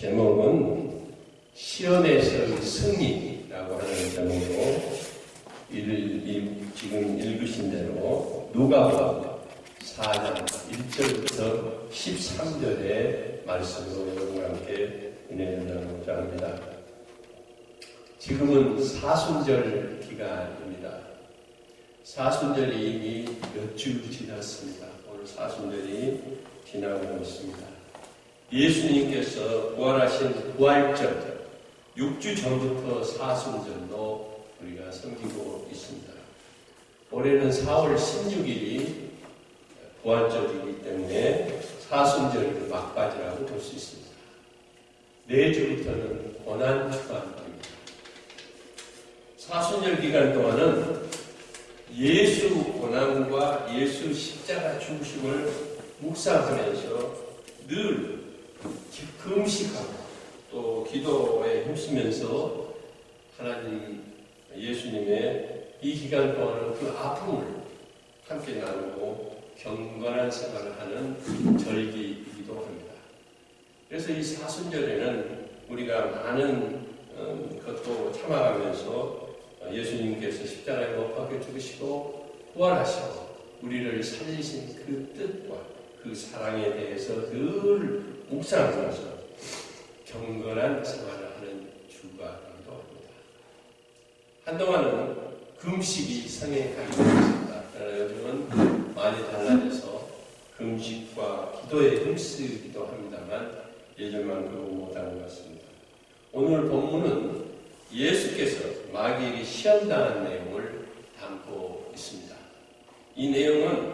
제목은 시험에서의 승리라고 하는 제목으로 지금 읽으신 대로 누가복음 4장 1절부터 13절의 말씀으로 여러분과 함께 은혜를 나누고자 합니다. 지금은 사순절 기간입니다. 사순절이 이미 몇 주 지났습니다. 오늘 사순절이 지나고 있습니다. 예수님께서 부활하신 부활절 6주 전부터 사순절로 우리가 섬기고 있습니다. 올해는 4월 16일이 부활절이기 때문에 사순절 막바지라고 볼 수 있습니다. 내일부터는 고난주간입니다. 사순절 기간 동안은 예수 고난과 예수 십자가 죽으심을 묵상하면서 늘 금식하고 또 기도에 힘쓰면서 하나님 예수님의 이 기간 동안은 그 아픔을 함께 나누고 경건한 생활을 하는 절기이기도 합니다. 그래서 이 사순절에는 우리가 많은 것도 참아가면서 예수님께서 십자가에 못 박혀 죽으시고 부활하시고 우리를 살리신 그 뜻과 그 사랑에 대해서 늘 묵상하면서 경건한 생활을 하는 주가이기도 합니다. 한동안은 금식이 성행하게 되었습니다. 그러나 요즘은 많이 달라져서 금식과 기도에 힘쓰기도 합니다만 예전만큼은 못하는 것 같습니다. 오늘 본문은 예수께서 마귀에게 시험당한 내용을 담고 있습니다. 이 내용은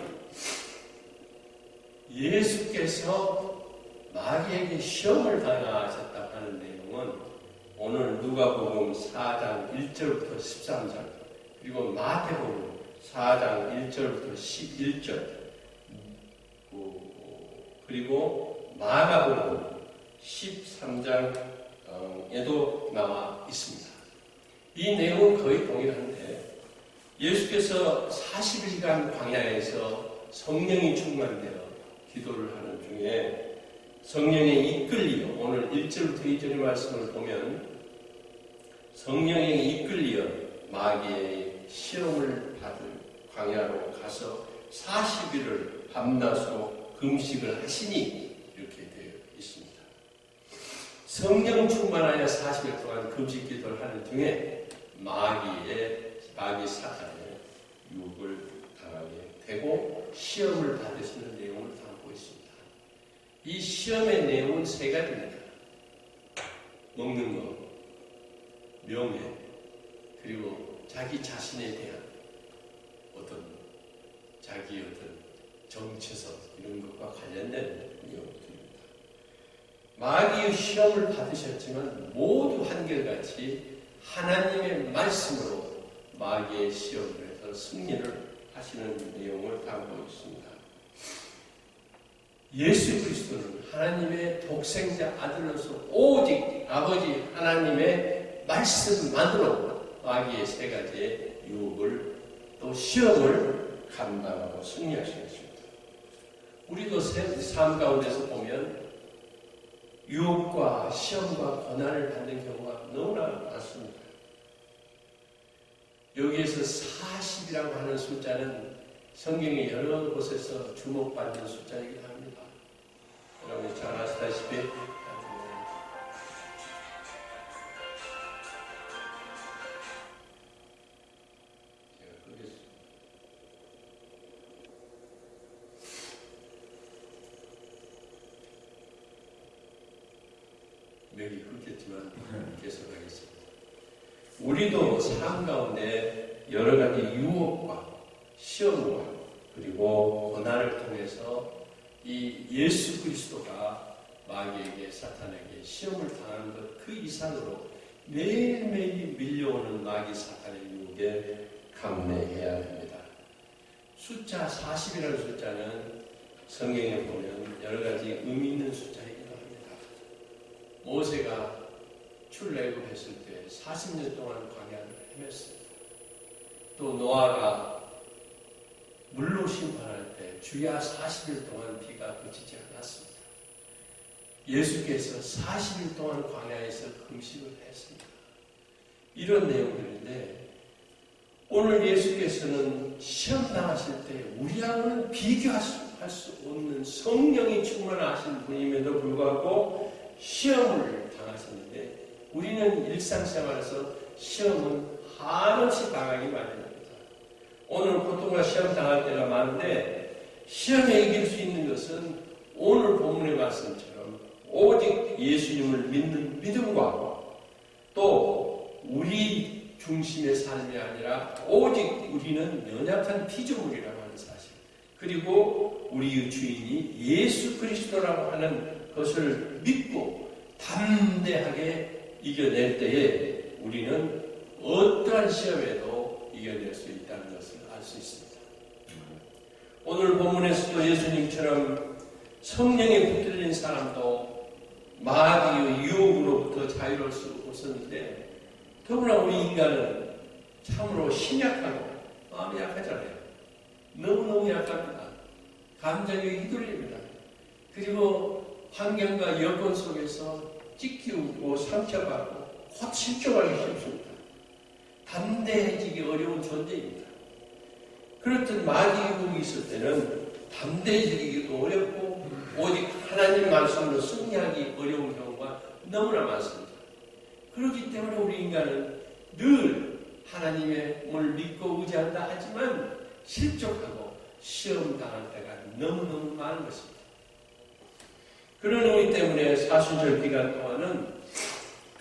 예수께서 마귀에게 시험을 당하셨다고 하는 내용은 오늘 누가복음 4장 1절부터 13절 그리고 마태복음 4장 1절부터 11절 그리고 마가복음 13장에도 나와 있습니다. 이 내용은 거의 동일한데 예수께서 40일간 광야에서 성령이 충만되어 기도를 하는 중에 성령에 이끌리어 오늘 1절부터 2절의 말씀을 보면 성령에 이끌리어 마귀의 시험을 받을 광야로 가서 40일을 밤낮으로 금식을 하시니 이렇게 되어 있습니다. 성령 충만하여 40일 동안 금식 기도를 하는 중에 마귀 사탄의 유혹을 당하게 되고 시험을 받으시는 내용을 담고 있습니다. 이 시험의 내용은 세 가지입니다. 먹는 것, 명예, 그리고 자기 자신에 대한 자기 정체성 이런 것과 관련된 내용들입니다. 마귀의 시험을 받으셨지만 모두 한결같이 하나님의 말씀으로 마귀의 시험을 해서 승리를 하시는 내용을 담고 있습니다. 예수 그리스도는 하나님의 독생자 아들로서 오직 아버지 하나님의 말씀만으로 마귀의 세 가지의 유혹을 또 시험을 감당하고 승리하시겠습니다. 우리도 삶 가운데서 보면 유혹과 시험과 고난을 받는 경우가 너무나 많습니다. 여기에서 40이라고 하는 숫자는 성경의 여러 곳에서 주목받는 숫자이기도 합니다. 여러분이 잘 아시다시피 맥이 끊겼지만 계속하겠습니다. 우리도 삶 가운데 여러 가지 유혹과 시험과 그리고 고난을 통해서 이 예수 그리스도가 마귀에게 사탄에게 시험을 당하는 것 그 이상으로 매일매일 밀려오는 마귀 사탄의 유혹에 감내해야 합니다. 숫자 40이라는 숫자는 성경에 보면 여러 가지 의미 있는 숫자이기도 합니다. 모세가 출애굽했을 때 40년 동안 광야를 헤맸습니다. 또 노아가 물로 심판할 때 주야 40일 동안 비가 그치지 않았습니다. 예수께서 40일 동안 광야에서 금식을 했습니다. 이런 내용들인데 오늘 예수께서는 시험 당하실 때 우리하고는 비교할 수 없는 성령이 충만하신 분임에도 불구하고 시험을 당하셨는데 우리는 일상생활에서 시험은 한없이 당하기 마련입니다. 오늘 고통과 시험 당할 때가 많은데 시험에 이길 수 있는 것은 오늘 본문의 말씀처럼 오직 예수님을 믿는 믿음과 또 우리 중심의 삶이 아니라 오직 우리는 연약한 피조물이라고 하는 사실, 그리고 우리의 주인이 예수 그리스도라고 하는 것을 믿고 담대하게 이겨낼 때에 우리는 어떠한 시험에도 이겨낼 수 있다는 것을 알 수 있습니다. 오늘 본문에서도 예수님처럼 성령에 붙들린 사람도 마귀의 유혹으로부터 자유로울 수 없었는데 더구나 우리 인간은 참으로 심약하고 마음이 약하잖아요. 너무너무 약합니다. 감정에 휘둘립니다. 그리고 환경과 여건 속에서 찢기고 상처받고 곧 실종하기 쉽습니다. 담대해지기 어려운 존재입니다. 그렇듯 마귀의 유혹이 있을 때는 담대해지기도 어렵고 오직 하나님 말씀으로 승리하기 어려운 경우가 너무나 많습니다. 그렇기 때문에 우리 인간은 늘 하나님을 믿고 의지한다 하지만 실족하고 시험 당할 때가 너무너무 많은 것입니다. 그런 의미 때문에 사순절 기간 동안은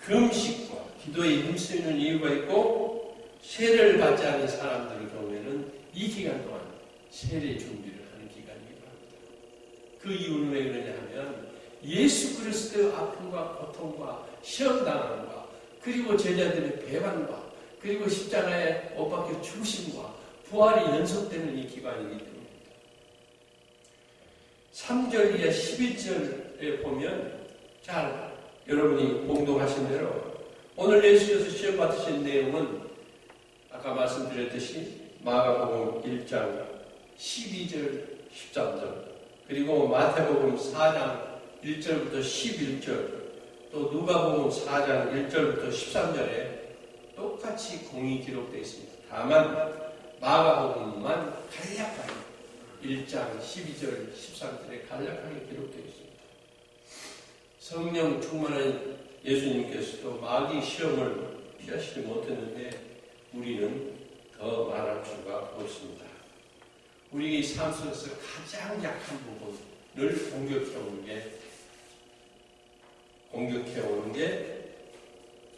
금식과 기도에 힘쓰는 이유가 있고 세례를 받지 않은 사람들의 경우에는 이 기간 동안 세례 준비를 하는 기간이기도 합니다. 그 이유는 왜 그러냐 하면 예수 그리스도의 아픔과 고통과 시험당함과 그리고 제자들의 배반과 그리고 십자가에 못 박혀 죽으심과 부활이 연속되는 이 기간이기 때문입니다. 3절 이하 11절에 보면 잘 여러분이 공동하신 대로 오늘 예수께서 시험 받으신 내용은 아까 말씀드렸듯이 마가복음 1장 12절 13절 그리고 마태복음 4장 1절부터 11절 또 누가복음 4장 1절부터 13절에 똑같이 공이 기록되어 있습니다. 다만 마가복음만 간략하게 1장 12절 13절에 간략하게 기록되어 있습니다. 성령 충만한 예수님께서도 마귀 시험을 피하시지 못했는데 우리는 더 말할 수가 없습니다. 우리 삶 속에서 가장 약한 부분을 공격해오는 게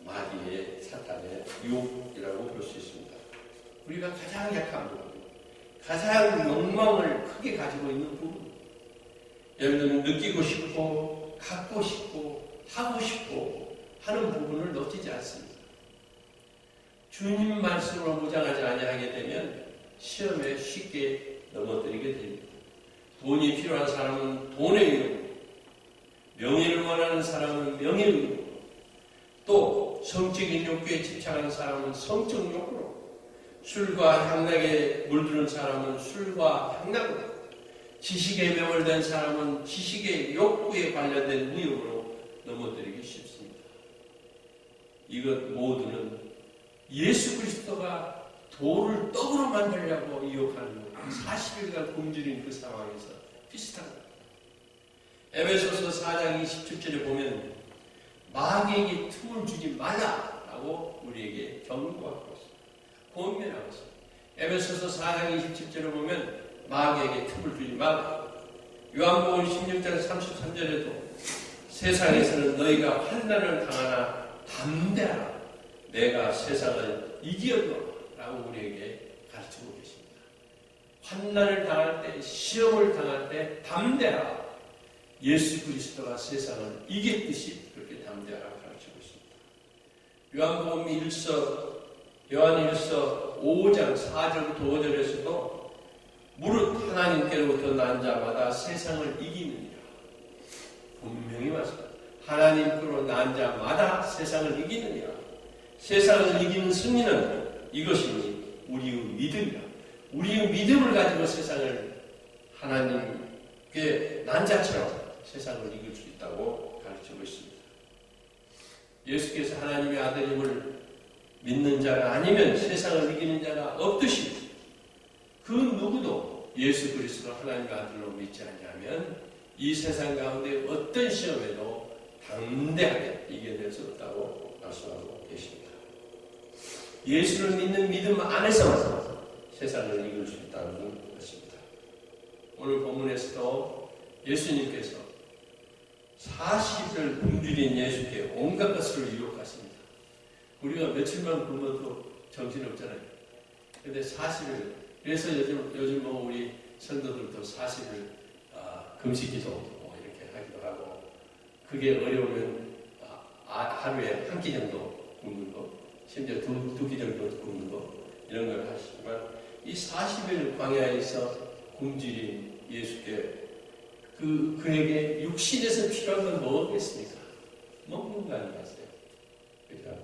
마귀의 사탄의 유혹이라고 볼 수 있습니다. 우리가 가장 약한 부분, 가장 욕망을 크게 가지고 있는 부분, 예를 들면 느끼고 싶고 갖고 싶고 하고 싶고 하는 부분을 놓치지 않습니다. 주님 말씀으로 무장하지 아니하게 되면 시험에 쉽게 넘어뜨리게 됩니다. 돈이 필요한 사람은 돈의 유혹, 명예를 원하는 사람은 명예의 유혹, 또 성적인 욕구에 집착하는 사람은 성적 욕구로, 술과 향락에 물드는 사람은 술과 향락으로, 지식에 매몰된 사람은 지식의 욕구에 관련된 무욕으로 넘어뜨리기 쉽습니다. 이것 모두는 예수 그리스도가 돌을 떡으로 만들려고 유혹하는 40일간 굶주린 그 상황에서 비슷합니다. 에베소서 4장 27절에 보면 마귀에게 틈을 주지 말라라고 우리에게 경고하고 있습니다. 권면하고 있습니다. 에베소서 4장 27절에 보면 마귀에게 틈을 주지 말라. 요한복음 16장 33절에도 세상에서는 너희가 환난을 당하나 담대하라. 내가 세상을 이기었노라고 우리에게 가르치고 계십니다. 환난을 당할 때, 시험을 당할 때 담대하라. 예수 그리스도가 세상을 이겼듯이 그렇게 담대하라 가르치고 있습니다. 요한 1서 5장 4절부터 5절에서도 무릇 하나님께로부터 난 자마다 세상을 이기느니라. 분명히 말씀합니다. 하나님께로 난 자마다 세상을 이기느니라. 세상을 이기는 승리는 이것이니 우리의 믿음이라. 우리의 믿음을 가지고 세상을 하나님께 난 자처럼 세상을 이길 수 있다고 가르치고 있습니다. 예수께서 하나님의 아들임을 믿는 자가 아니면 세상을 이기는 자가 없듯이 그 누구도 예수 그리스도를 하나님의 아들로 믿지 않냐면 이 세상 가운데 어떤 시험에도 당대하게 이겨낼 수 없다고 말씀하고 계십니다. 예수를 믿는 믿음 안에서만 세상을 이길 수 있다는 것입니다. 오늘 본문에서도 예수님께서 40을 굶주린 예수께 온갖 것을 유혹하십니다. 우리가 며칠만 굶어도 정신없잖아요. 근데 40일, 그래서 요즘 우리 성도들도 40일 금식기도 이렇게 하기도 하고, 그게 어려우면 하루에 한 끼 정도 굶는 거, 심지어 두 끼 정도 굶는 거, 이런 걸 하시지만, 이 40일 광야에서 굶주린 예수께 그에게 육신에서 필요한 건 뭐겠습니까? 먹는 거 아니겠어요? 그죠?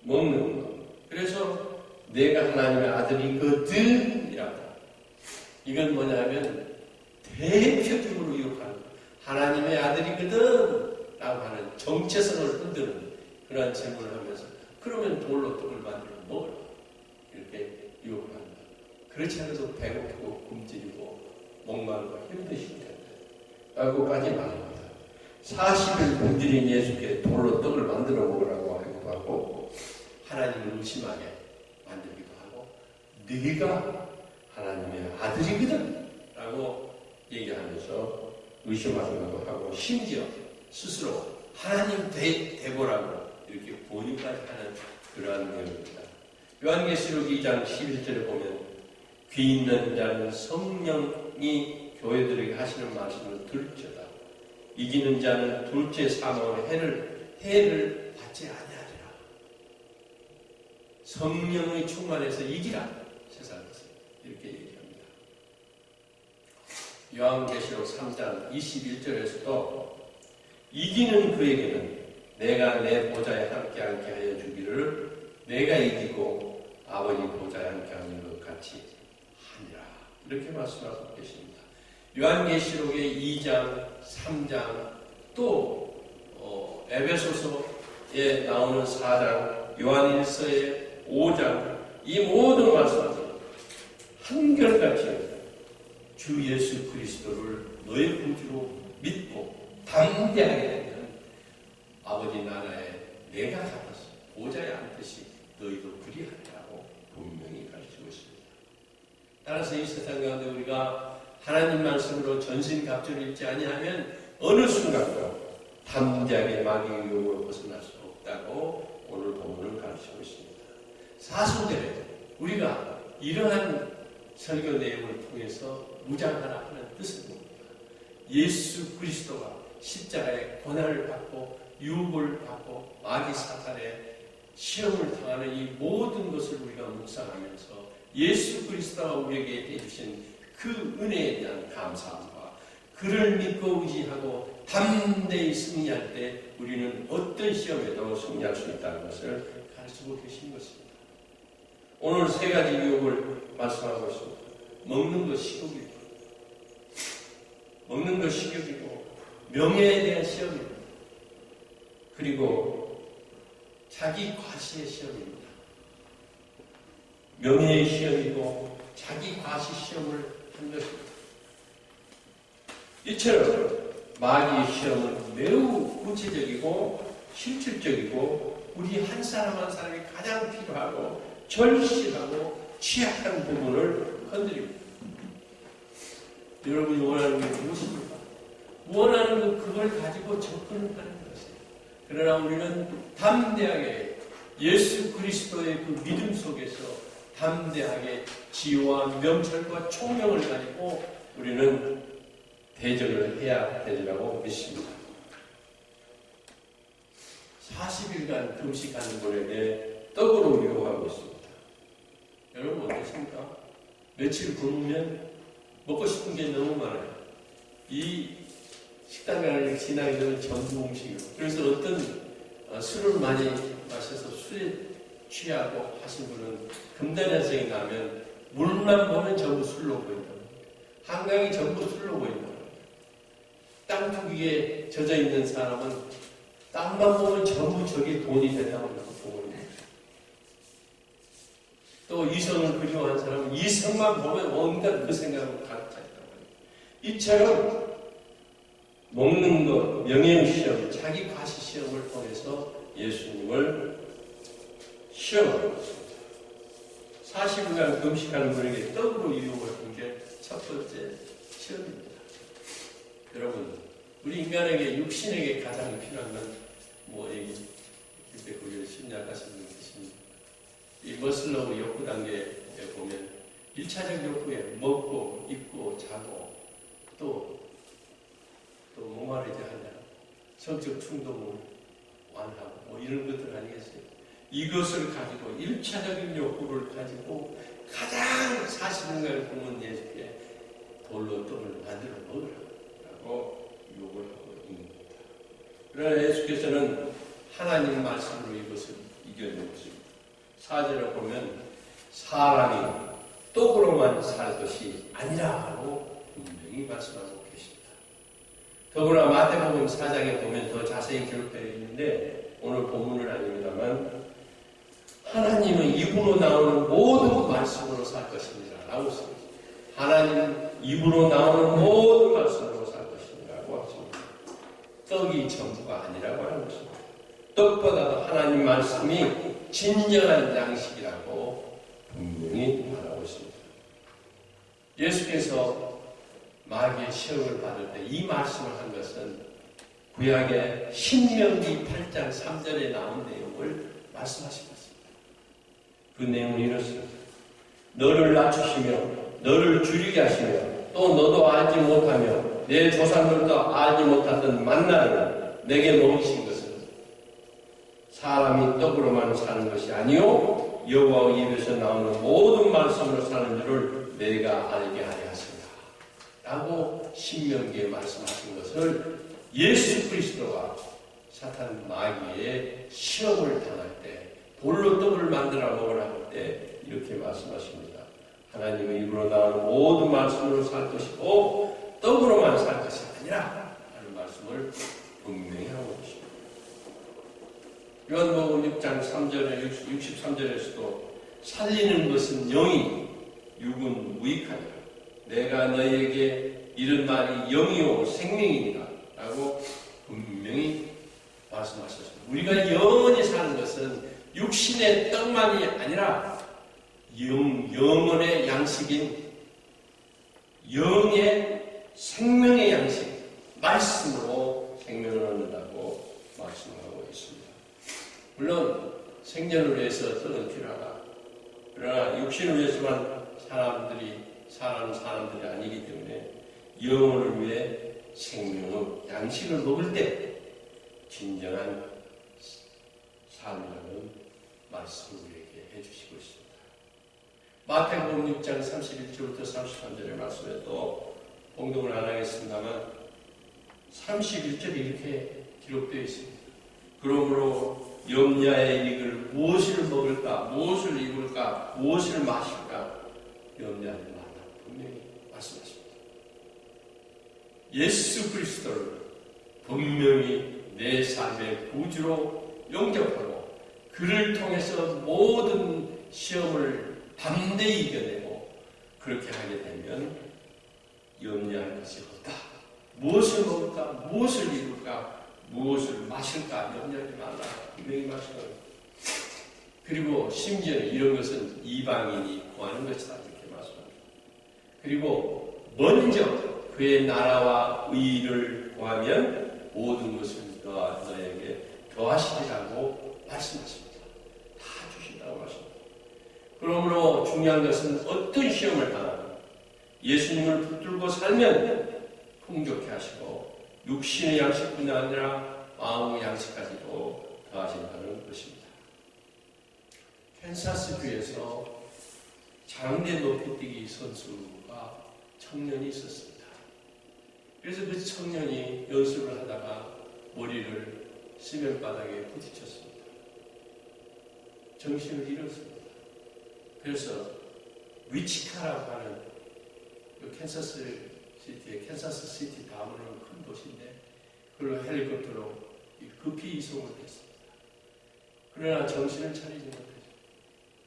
먹는 거. 그래서 내가 하나님의 아들이거든이라고. 이건 뭐냐면 대표적으로 유혹하는 거. 하나님의 아들이거든 라고 하는 정체성을 흔드는 그러한 질문을 하면서 그러면 돌로 떡을 만들어 먹으라. 이렇게 유혹하는 거. 그렇지 않아도 배고프고 굶주리고 목마르고 힘드실 텐데 라고까지 말합니다. 40일 굶주린 예수께 돌로 떡을 만들어 먹으라고 하기도 하고 하나님을 의심하게 만들기도 하고 네가 하나님의 아들이거든 라고 얘기하면서 의심하기도 하고 심지어 스스로 하나님 되보라고 이렇게 권유까지 하는 그러한 내용입니다. 요한계시록 2장 11절에 보면 귀 있는 자는 성령이 교회들에게 하시는 말씀을 들을지어다. 이기는 자는 둘째 사망의 해를 받지 아니하리라. 성령의 충만해서 이기라. 세상에서 이렇게 얘기합니다. 요한계시록 3장 21절에서도 이기는 그에게는 내가 내 보좌에 함께 앉게 하여 주기를 내가 이기고 아버지 보좌에 함께 하는 것 같이 하니라. 이렇게 말씀하고 계십니다. 요한계시록의 2장, 3장, 또 에베소서에 나오는 4장, 요한일서의 5장, 이 모든 말씀은 한결같이 주 예수 그리스도를 너의 구주로 믿고 담대하게 되면 아버지 나라에 내가 잡아서 보좌에 앉듯이 너희도 그리하리라고 분명히 가르치고 있습니다. 따라서 이 세상 가운데 우리가 하나님 말씀으로 전신갑주를 입지 아니하면 어느 순간도 담대하게 마귀의 유혹으로 벗어날 수 없다고 오늘 본문을 가르치고 있습니다. 사순절에 우리가 이러한 설교 내용을 통해서 무장하라 하는 뜻은 뭡니까? 예수 그리스도가 십자가의 고난을 받고 유혹을 받고 마귀 사탄의 시험을 당하는 이 모든 것을 우리가 묵상하면서 예수 그리스도가 우리에게 해주신 그 은혜에 대한 감사함과 그를 믿고 의지하고 담대히 승리할 때 우리는 어떤 시험에도 승리할 수 있다는 것을 가르치고 계신 것입니다. 오늘 세 가지 유혹을 말씀하고 있습니다. 먹는 것 식욕이고, 먹는 것 식욕이고, 명예에 대한 시험입니다. 그리고 자기 과시의 시험입니다. 명예의 시험이고 자기 과시 시험을 한 것입니다. 이처럼 마귀의 시험은 매우 구체적이고 실질적이고 우리 한 사람 한 사람이 가장 필요하고 절실하고 취약한 부분을 건드립니다. 여러분이 원하는 게 무엇입니까? 원하는 건 그걸 가지고 접근하는 것이에요. 그러나 우리는 담대하게 예수 그리스도의 그 믿음 속에서 담대하게 지혜와 명철과 총명을 가지고 우리는 대적을 해야 되리라고 믿습니다. 40일간 금식하는 분에게 떡으로 유혹하고 있습니다. 여러분 어떠십니까? 며칠 굶으면 먹고 싶은 게 너무 많아요. 이 식당을 지나게 되면 전부 음식이에요. 그래서 어떤 술을 많이 마셔서 술에 취하고 하신 분은 금단현상에 가면 물만 보면 전부 술로 보인다. 한강이 전부 술로 보인다. 땅 투기에 젖어 있는 사람은 땅만 보면 전부 저게 돈이 된다고 보는 거예요. 또 이성을 그리워한 사람은 이성만 보면 온갖 그 생각으로 가득 차 있다고 해요. 이처럼 먹는 것, 명예시험, 자기 과시 시험을 통해서 예수님을 시험하고 있습니다. 40일간 금식하는 분에게 떡으로 유혹을 한 게 첫 번째 시험입니다. 여러분, 우리 인간에게, 육신에게 가장 필요한 건 뭐예요? 그때 그걸 심리학하시는 분 계십니다. 이 머슬로우 욕구 단계에 보면 1차적 욕구에 먹고, 입고, 자고, 또 목마르지 하냐, 성적 충동을 완하고, 뭐 이런 것들 아니겠어요? 이것을 가지고, 1차적인 욕구를 가지고 가장 40일간 굶은 예수께 돌로 떡을 만들어 먹으라고 요구를 하고 있는 겁니다. 그러나 예수께서는 하나님 말씀으로 이것을 이겨낸 것입니다. 4절에 보면 사람이 떡으로만 살 것이 아니라고 분명히 말씀하고 계십니다. 더구나 마태복음 4장에 보면 더 자세히 기록되어 있는데 오늘 본문은 아닙니다만 하나님은 입으로 나오는 모든 말씀으로 살 것입니다 라고 씁니다. 하나님 입으로 나오는 모든 말씀으로 살 것입니다라고 하십니다. 떡이 전부가 아니라고 하는 것입니다. 떡보다도 하나님 말씀이 진정한 양식이라고 분명히 말하고 있습니다. 예수께서 마귀의 시험을 받을 때 이 말씀을 한 것은 구약의 신명기 8장 3절에 나온 내용을 말씀하신 것입니다. 그 내용은 이렇습니다. 너를 낮추시며 너를 줄이게 하시며 또 너도 알지 못하며 내 조상들도 알지 못하던 만나를 내게 먹이신 것은 사람이 떡으로만 사는 것이 아니요 여호와 입에서 나오는 모든 말씀으로 사는 줄을 내가 알게 하려 하신다 라고 신명기에 말씀하신 것을 예수 그리스도가 사탄 마귀의 시험을 당할 때 돌로 떡을 만들어 먹으라 할 때 이렇게 말씀하십니다. 하나님의 입으로 나오는 모든 말씀으로 살 것이고 떡으로만 살 것이 아니라 하는 말씀을 분명히 하고 계십니다. 요한복음 6장 3절에 63절에서도 살리는 것은 영이 육은 무익하니라. 내가 너희에게 이런 말이 영이요 생명이니라 라고 분명히 말씀하셨습니다. 우리가 영원히 사는 것은 육신의 떡만이 아니라 영혼의 양식인 영의 생명의 양식 말씀으로 생명을 얻는다고 말씀하고 있습니다. 물론 생존을 위해서 떡은 필요하다. 그러나 육신을 위해서만 사람들이 아니기 때문에 영혼을 위해 생명의 양식을 먹을 때 진정한 삶이라는 말씀을 우리에게 해주시고 있습니다. 마태복음 6장 31절부터 33절의 말씀에 또 공동을 안 하겠습니다만 31절이 이렇게 기록되어 있습니다. 그러므로 염려에 이익을 무엇을 먹을까, 무엇을 입을까, 무엇을 마실까 염려하지 말라 분명히 말씀하십니다. 예수 그리스도를 분명히 내 삶의 구주로 영접하고 그를 통해서 모든 시험을 담대히 이겨내고 그렇게 하게 되면 염려할 것이 없다. 무엇을 먹을까, 무엇을 입을까, 무엇을 마실까 염려하지 말라 분명히 말씀합니다. 그리고 심지어는 이런 것은 이방인이 구하는 것이다 이렇게 말씀합니다. 그리고 먼저 그의 나라와 의의를 구하면 모든 것을 너에게 더하시리라고 말씀하십니다. 다 주신다고 말씀합니다. 그러므로 중요한 것은 어떤 시험을 당하든 예수님을 붙들고 살면 풍족해 하시고 육신의 양식뿐 아니라 마음의 양식까지도 더하신다는 것입니다. 캔사스주에서 장대 높이뛰기 선수가 청년이 있었습니다. 그래서 그 청년이 연습을 하다가 머리를 시멘바닥에 부딪혔습니다. 정신을 잃었습니다. 그래서 위치카라고 하는 그 캔사스 시티에 캔사스 시티 다음으로 큰 도시인데 그걸 헬리콥터로 급히 이송을 했습니다. 그러나 정신을 차리지 못했죠.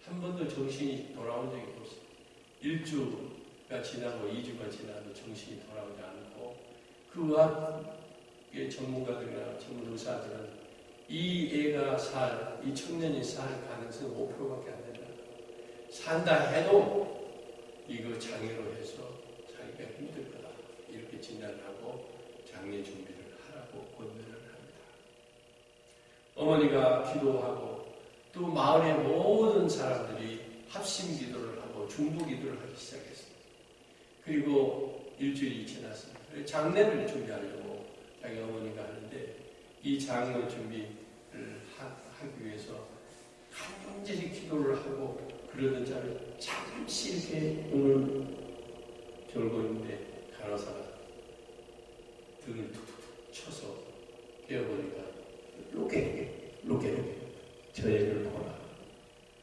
한 번도 정신이 돌아온 적이 없습니다. 1주가 지나고 2주가 지나도 정신이 돌아오지 않고 그 의학의 전문가들이나 전문 의사들은 이 애가 이 청년이 살 가능성이 5%밖에 안 된다. 산다 해도 이거 장애로 해서 자기가 힘들 거다. 이렇게 진단을 하고 장례 준비를 하라고 권면을 합니다. 어머니가 기도하고 또 마을의 모든 사람들이 합심 기도를 하고 중보 기도를 하기 시작했습니다. 그리고 일주일이 지났습니다. 장례를 준비하려고 자기 어머니가 하는데 이 장례 준비를 하기 위해서 간절히 기도를 하고 그러던 자를 잠시 이렇게 눈을 졸고 있는데 간호사가 등을 툭툭툭 쳐서 깨어보니까 로게 저 애를 보라.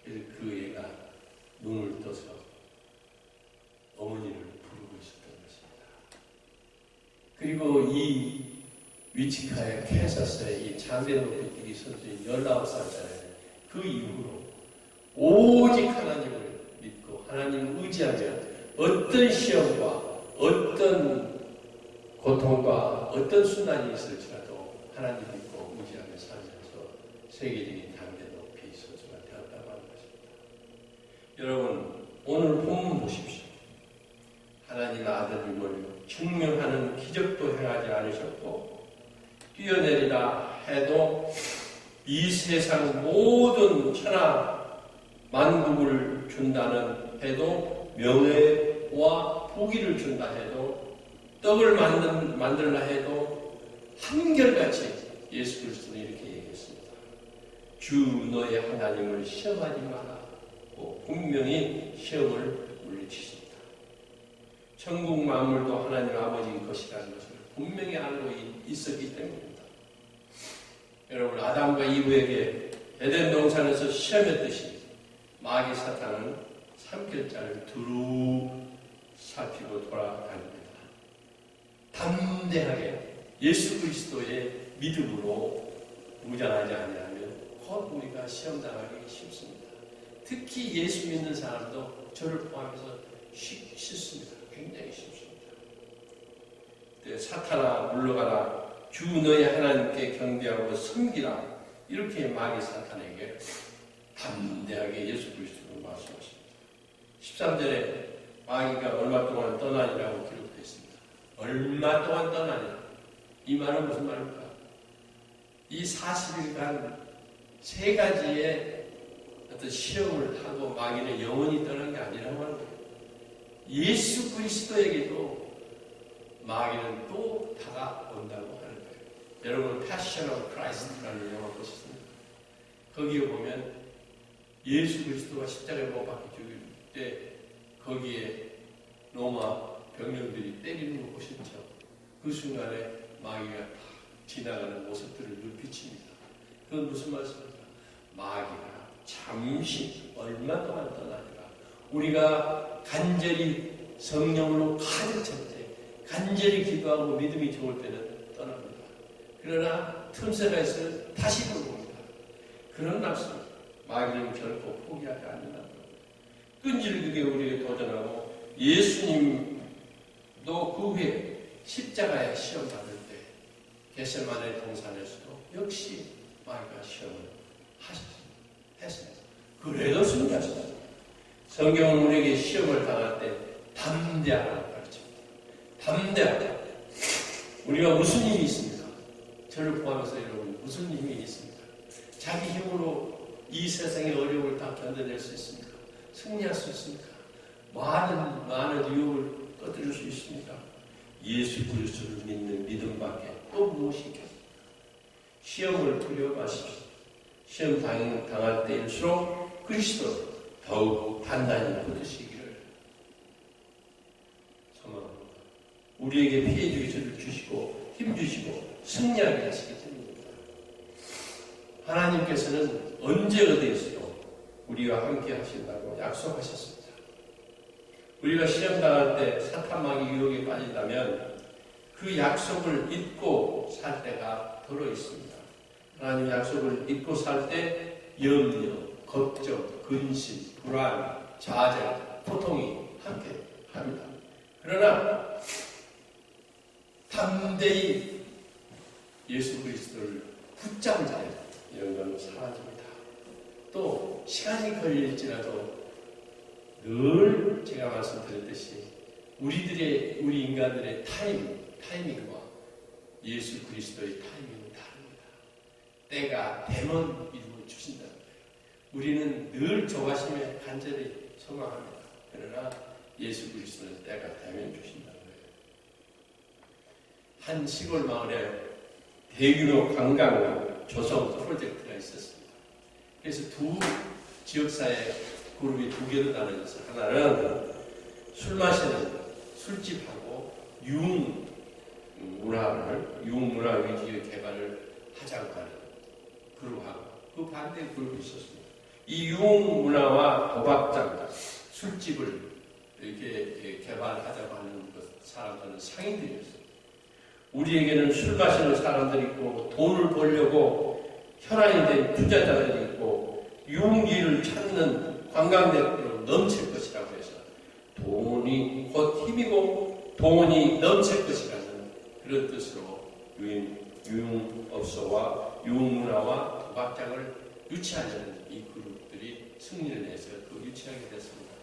그래서 그 애가 눈을 떠서 어머니를 부르고 있었던 것입니다. 그리고 이 위치카의 캔사스의 이 장대높이뛰기 선수인 19살짜리 그 이후로 오직 하나님을 믿고 하나님을 의지하며 어떤 시험과 어떤 고통과 어떤 순환이 있을지라도 하나님 믿고 의지하며 살면서 세계적인 장대 높이 선수가 되었다고 하는 것입니다. 여러분 오늘 본문 보십시오. 하나님 아들임을 증명하는 기적도 행하지 않으셨고 뛰어내리라 해도 이 세상 모든 천하 만국을 준다는 해도 명예와 부귀를 준다 해도 떡을 만들라 해도 한결같이 예수 그리스도는 이렇게 얘기했습니다. 주 너의 하나님을 시험하지 마라. 분명히 시험을 물리치십니다. 천국 만물도 하나님 아버지의 것이라는 것을 분명히 알고 있었기 때문입니다. 여러분 아담과 이브에게 에덴 동산에서 시험했듯이 마귀 사탄은 삼겹살을 두루 살피고 돌아다닙니다. 담대하게 예수 그리스도의 믿음으로 무장하지 아니하면 곧 우리가 시험당하기 쉽습니다. 특히 예수 믿는 사람도 저를 포함해서 쉽습니다. 굉장히 쉽습니다. 사탄아 물러가라. 주 너의 하나님께 경배하고 섬기라. 이렇게 마귀 사탄에게 담대하게 예수 그리스도로 말씀하십니다. 13절에 마귀가 얼마 동안 떠나니라고 기록되어 있습니다. 얼마 동안 떠나니라. 이 말은 무슨 말입니까? 이 40일간 세 가지의 어떤 시험을 하고 마귀는 영원히 떠난 게 아니라고 하는 거예요. 예수 그리스도에게도 마귀는 또 다가온다고 하는 거예요. 여러분 Passion of Christ라는 영화 보셨습니까? 거기에 보면 예수 그리스도가 십자가에 못 박혀 죽일 때 거기에 로마 병력들이 때리는 거 보셨죠? 그 순간에 마귀가 다 지나가는 모습들을 눈비칩니다. 그건 무슨 말씀입니까? 마귀가 잠시 얼마 동안 떠나니라. 우리가 간절히 성령으로 가득 찰 때, 간절히 기도하고 믿음이 좋을 때는 떠납니다. 그러나 틈새가 있어 다시 돌아옵니다. 그런 말씀. 마귀는 결코 포기하지 않는다. 끈질기게 우리에게 도전하고 예수님도 그 후에 십자가에 시험 받을 때 겟세마네 동산에서도 역시 마귀가 시험을 했습니다. 그래도 승리하셨습니다. 성경은 우리에게 시험을 당할 때 담대하라고 가르칩니다. 담대하다. 우리가 무슨 힘이 있습니까? 저를 포함해서 여러분 무슨 힘이 있습니까? 자기 힘으로 이 세상의 어려움을 다 견뎌낼 수 있습니까? 승리할 수 있습니까? 많은 유혹을 꺼뜨릴 수 있습니까? 예수 그리스도를 믿는 믿음밖에 또 무엇이 있겠습니까? 시험을 두려워 마십시오. 시험 당할 때일수록 그리스도 더욱 단단히 붙으시기를 소망합니다. 우리에게 피해 주기를 주시고 힘 주시고 승리하게 하시기 때문입니다. 하나님께서는 언제 어디에서도 우리와 함께 하신다고 약속하셨습니다. 우리가 시험 당할 때 사탄마귀 유혹에 빠진다면 그 약속을 잊고 살 때가 더러 있습니다. 하나님 약속을 잊고 살 때 염려, 걱정, 근심, 불안, 좌절, 고통이 함께 합니다. 그러나 담대히 예수 그리스도를 붙잡은 자들, 이런 건 사라집니다. 또 시간이 걸릴지라도 늘 제가 말씀드렸듯이 우리 인간들의 타이밍과 예수 그리스도의 타이밍은 다릅니다. 때가 되면 이루어 주신다. 우리는 늘 조바심에 간절히 소망합니다. 그러나 예수 그리스도는 때가 되면 주신다는 거예요. 한 시골 마을에 대규모 관광 조성 프로젝트가 있었습니다. 그래서 두 지역사회 그룹이 두 개로 나눠져서 하나는 술 마시는 술집하고 유흥문화 위주의 개발을 하자고 하는 그룹하고 그 반대 그룹이 있었습니다. 이 유흥문화와 도박장, 술집을 이렇게 개발하자고 하는 사람들은 상인들이었습니다. 우리에게는 술 마시는 사람들이 있고 돈을 벌려고 혈안이 된 투자자들이 있고 유흥기를 찾는 관광객으로 넘칠 것이라고 해서 돈이 곧 힘이고 돈이 넘칠 것이라는 그런 뜻으로 유흥업소와 유흥문화와 도박장을 유치하려는 이 그룹들이 승리를 내서 그 유치하게 됐습니다.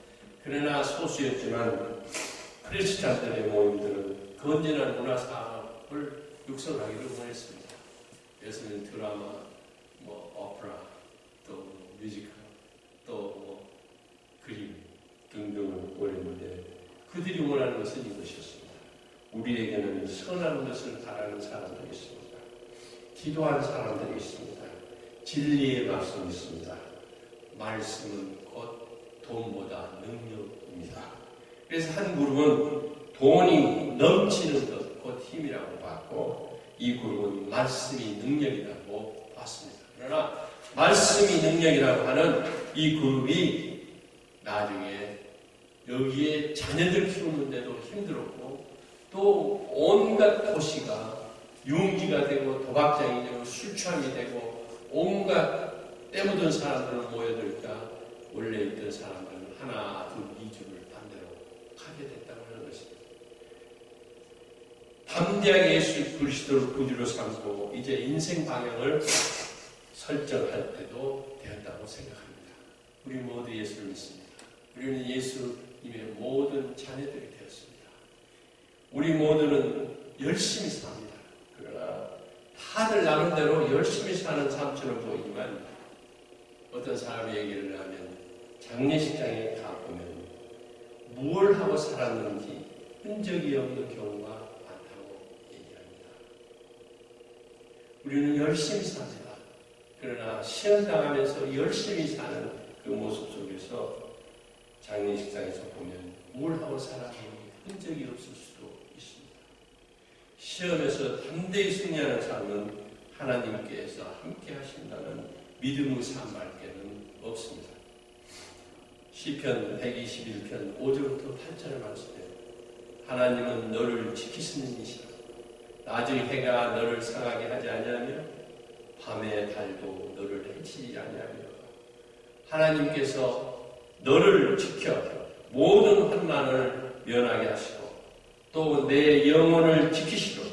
그러나 소수였지만 크리스찬들의 모임들은 건전한 문화사업을 육성하기를 원했습니다. 예를 들어 드라마, 오페라, 또 뮤지컬, 또 그림 등등을 원했는데 그들이 원하는 것은 이것이었습니다. 우리에게는 선한 것을 바라는 사람들이 있습니다. 기도하는 사람들이 있습니다. 진리의 말씀이 있습니다. 말씀은 곧 돈보다 능력입니다. 그래서 한 그룹은 돈이 넘치는 것, 곧 힘이라고 봤고 이 그룹은 말씀이 능력이라고 봤습니다. 그러나 말씀이 능력이라고 하는 이 그룹이 나중에 여기에 자녀들 키우는데도 힘들었고 또 온갖 도시가 유흥지가 되고 도박장이 되고 술 취함이 되고 온갖 때묻은 사람들은 모여들까 원래 있던 사람들은 하나, 둘, 이주를 반대로 가게 됐다고 하는 것입니다. 담대하게 예수 그리스도를 구주로 삼고 이제 인생 방향을 설정할 때도 되었다고 생각합니다. 우리 모두 예수를 믿습니다. 우리는 예수님의 모든 자녀들이 되었습니다. 우리 모두는 열심히 삽니다. 그러나 다들 나름대로 열심히 사는 삶처럼 보이지만 어떤 사람이 얘기를 하면 장례식장에 가보면 무엇을 하고 살았는지 흔적이 없는 경우가 많다고 얘기합니다. 우리는 열심히 삽니다. 그러나 시험당하면서 열심히 사는 그 모습 속에서 장례식장에서 보면 뭘 하고 살았는지 흔적이 없을 수도 있습니다. 시험에서 담대히 승리하는 삶은 하나님께서 함께 하신다는 믿음의 삶밖에는 없습니다. 시편 121편 5절부터 8절의 말씀에 하나님은 너를 지키시는 이시라. 낮의 해가 너를 상하게 하지 아니하며 밤의 달도 너를 해치지 아니하며 하나님께서 너를 지켜 모든 환난을 면하게 하시고 또 내 영혼을 지키시고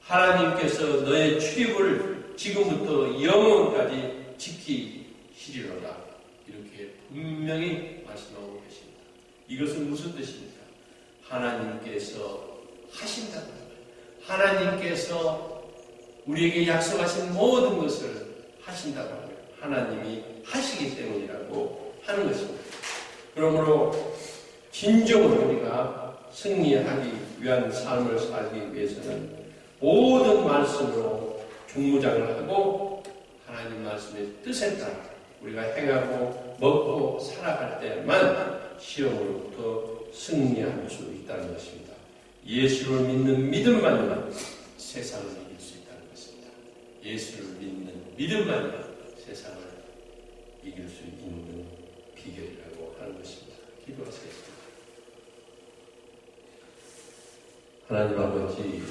하나님께서 너의 출입을 지금부터 영원까지 지키시리로다. 이렇게 분명히 말씀하고 계십니다. 이것은 무슨 뜻입니까? 하나님께서 하신다는 거예요. 하나님께서 우리에게 약속하신 모든 것을 하신다고 하면 하나님이 하시기 때문이라고 하는 것입니다. 그러므로 진정으로 우리가 승리하기 위한 삶을 살기 위해서는 모든 말씀으로 중무장을 하고 하나님 말씀의 뜻에 따라 우리가 행하고 먹고 살아갈 때만 시험으로부터 승리할 수 있다는 것입니다. 예수를 믿는 믿음만이 세상을 이길 수 있다는 것입니다. 예수를 믿는 믿음만이 세상을 이길 수 있는 비결이라고 하는 것입니다. 기도하시겠습니다. 하나님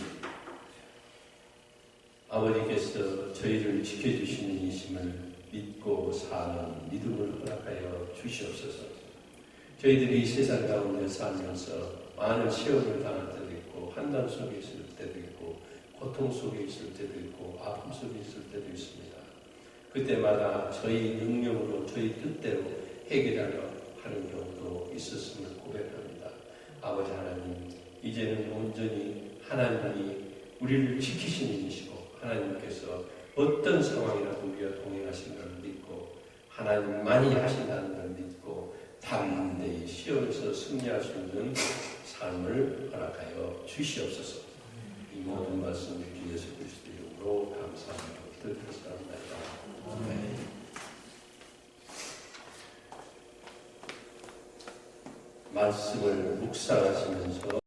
아버지께서 저희를 지켜주시는 이심을 믿고 사는 믿음을 허락하여 주시옵소서. 저희들이 세상 가운데 살면서 많은 시험을 당할 때도 있고 환난 속에 있을 때도 있고 고통 속에 있을 때도 있고 아픔 속에 있을 때도 있습니다. 그때마다 저희 능력으로 저희 뜻대로 해결하려 하는 경우도 있었음을 고백합니다. 아버지 하나님, 이제는 온전히 하나님이 우리를 지키시는 이시고 하나님께서 어떤 상황이라도 우리와 동행하신 걸 믿고 하나님만이 하신다는 걸 믿고 담대히 시험에서 승리할 수 있는 삶을 허락하여 주시옵소서. 이 모든 말씀을 주 예수 그리스도 이름으로 감사하며 기도드렸사옵나이다. 아멘. 말씀을 묵상하시면서